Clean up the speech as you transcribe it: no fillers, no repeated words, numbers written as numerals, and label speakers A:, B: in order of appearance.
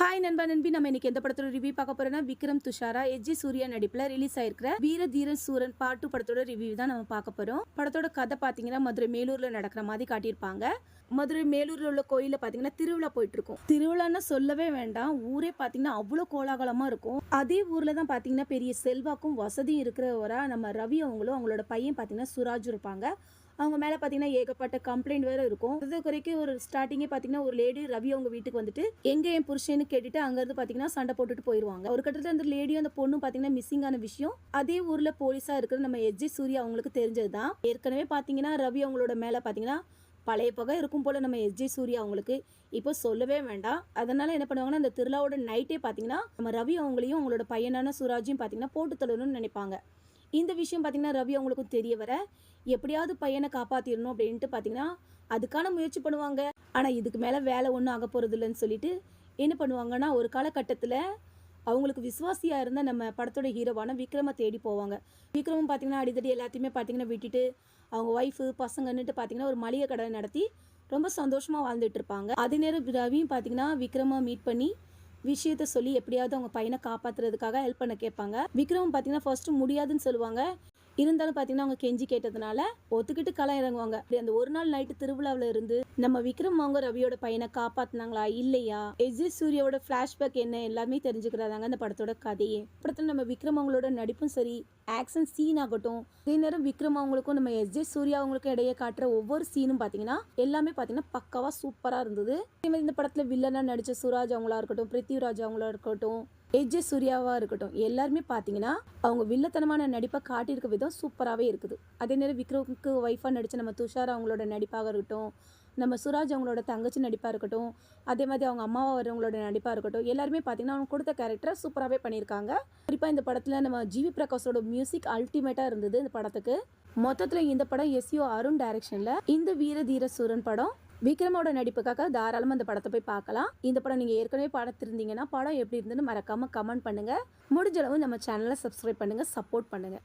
A: Hi நண்பா நண்பி, நம்ம இன்னைக்கு எந்த படத்தோட ரிவ்யூ பார்க்க போறோம்னா விக்ரம் துஷாரா எஜ்ஜி சூர்யா நடிப்புல ரிலீஸ் ஆயிருக்கிற வீர தீரன் சூரன் பார்ட் 2 படத்தோட ரிவ்யூ தான் நம்ம பார்க்க போறோம். படத்தோட கதை பாத்தீங்கன்னா மதுரை மேலூர்ல நடக்கிற மாதிரி காட்டியிருப்பாங்க. மதுரை மேலூர்ல உள்ள கோயில பாத்தீங்கன்னா திருவிழா போயிட்டு இருக்கும். திருவிழான்னு சொல்லவே வேண்டாம், ஊரே பாத்தீங்கன்னா அவ்வளவு கோலாகலமா இருக்கும். அதே ஊர்ல தான் பாத்தீங்கன்னா பெரிய செல்வாக்கும் வசதியும் இருக்கிறவரா நம்ம ரவி அவங்களும் அவங்களோட பையன் பாத்தீங்கன்னா சுராஜ் இருப்பாங்க. அவங்க மேலே பார்த்தீங்கன்னா ஏகப்பட்ட கம்ப்ளைண்ட் வேறு இருக்கும். அது குறைக்கும் ஒரு ஸ்டார்டிங்கே பார்த்தீங்கன்னா ஒரு லேடி ரவி அவங்க வீட்டுக்கு வந்துட்டு எங்கே என் புருஷன்னு கேட்டுட்டு அங்கேருந்து பார்த்தீங்கன்னா சண்டை போட்டுட்டு போயிடுவாங்க. ஒரு கட்டத்தில் அந்த லேடியும் அந்த பொண்ணும் பார்த்தீங்கன்னா மிஸ்ஸிங் ஆன விஷயம் அதே ஊரில் போலீஸாக இருக்கிற நம்ம எஜ்ஜி சூர்யா அவங்களுக்கு தெரிஞ்சது தான். ஏற்கனவே பார்த்தீங்கன்னா ரவி அவங்களோட மேலே பார்த்தீங்கன்னா பழைய பகை இருக்கும் போல் நம்ம எஸ்ஜே சூர்யா அவங்களுக்கு இப்போ சொல்லவே வேண்டாம். அதனால என்ன பண்ணுவாங்கன்னா அந்த திருவிழாவோட நைட்டே பார்த்தீங்கன்னா நம்ம ரவி அவங்களையும் அவங்களோட பையனான சுராஜையும் பார்த்தீங்கன்னா போட்டு தள்ளணும்னு நினைப்பாங்க. இந்த விஷயம் பார்த்தீங்கன்னா ரவி அவங்களுக்கும் தெரிய வர எப்படியாவது பையனை காப்பாற்றிடணும் அப்படின்ட்டு பார்த்தீங்கன்னா அதுக்கான முயற்சி பண்ணுவாங்க. ஆனால் இதுக்கு மேலே வேலை ஒன்றும் ஆக போகிறது இல்லைன்னு சொல்லிட்டு என்ன பண்ணுவாங்கன்னா ஒரு காலகட்டத்தில் அவங்களுக்கு விசுவாசியாக இருந்த நம்ம படத்தோட ஹீரோவான விக்ரமை தேடி போவாங்க. விக்ரமும் பார்த்தீங்கன்னா அடித்தடி எல்லாத்தையுமே பார்த்தீங்கன்னா விட்டுட்டு அவங்க ஒய்ஃபு பசங்கன்னுட்டு பார்த்தீங்கன்னா ஒரு மளிகை கடை நடத்தி ரொம்ப சந்தோஷமாக வாழ்ந்துட்டு இருப்பாங்க. அதே நேரம் ரவியும் பார்த்தீங்கன்னா விக்ரமை மீட் பண்ணி விஷயத்த சொல்லி எப்படியாவது அவங்க பையனை காப்பாற்றுறதுக்காக ஹெல்ப் பண்ண கேட்பாங்க. விக்ரம் பார்த்தீங்கன்னா ஃபர்ஸ்ட் முடியாதுன்னு சொல்லுவாங்க. இருந்தாலும் பார்த்தீங்கன்னா அவங்க கெஞ்சி கேட்டதுனால ஒத்துக்கிட்டு களம் இறங்குவாங்க. அந்த ஒரு நாள் நைட்டு திருவிழாவில் இருந்து நம்ம விக்ரம் அவங்க ரவியோட பையனை காப்பாத்தினாங்களா இல்லையா, எஸ்ஜே சூர்யாவோட ஃபிளாஷ்பேக் என்ன எல்லாமே தெரிஞ்சுக்கிறாங்க அந்த படத்தோட கதையே. படத்தில் நம்ம விக்ரம் அவங்களோட நடிப்பும் சரி, ஆக்ஷன் சீன் ஆகட்டும், அதே நேரம் விக்ரம் அவங்களுக்கும் நம்ம எஸ்ஜே சூர்யா அவங்களுக்கும் இடையே காட்டுற ஒவ்வொரு சீனும் பார்த்தீங்கன்னா எல்லாமே பார்த்தீங்கன்னா பக்காவா சூப்பராக இருந்தது. அதே மாதிரி இந்த படத்தில் வில்லனா நடிச்ச சுராஜ் அவங்களா இருக்கட்டும், பிருத்திவிராஜ் அவங்களா இருக்கட்டும், எஜ்ஜே சூர்யாவா இருக்கட்டும், எல்லாருமே பார்த்தீங்கன்னா அவங்க வில்லத்தனமான நடிப்பை காட்டியிருக்க விதம் சூப்பராகவே இருக்குது. அதே நேரம் விக்ரமுக்கு ஒய்ஃபாக நடித்த நம்ம துஷாரா அவங்களோட நடிப்பாக இருக்கட்டும், நம்ம சுராஜ் அவங்களோட தங்கச்சி நடிப்பாக இருக்கட்டும், அதே மாதிரி அவங்க அம்மாவா வரவங்களோட நடிப்பாக இருக்கட்டும், எல்லாருமே பார்த்தீங்கன்னா அவங்க கொடுத்த கேரக்டரை சூப்பராகவே பண்ணியிருக்காங்க. குறிப்பாக இந்த படத்தில் நம்ம ஜிவி பிரகாஷோட மியூசிக் அல்டிமேட்டாக இருந்தது இந்த படத்துக்கு. மொத்தத்தில் இந்த படம் எஸ்யோ அருண் டைரக்ஷனில் இந்த வீர தீர சூரன் படம் விக்ரமோட நடிப்புக்காக தாராளமாக இந்த படத்தை போய் பார்க்கலாம். இந்த படம் நீங்கள் ஏற்கனவே பார்த்துருந்தீங்கன்னா படம் எப்படி இருந்துன்னு மறக்காமல் கமெண்ட் பண்ணுங்கள். முடிஞ்சளவு நம்ம சேனலை சப்ஸ்கிரைப் பண்ணுங்கள், சப்போர்ட் பண்ணுங்கள்.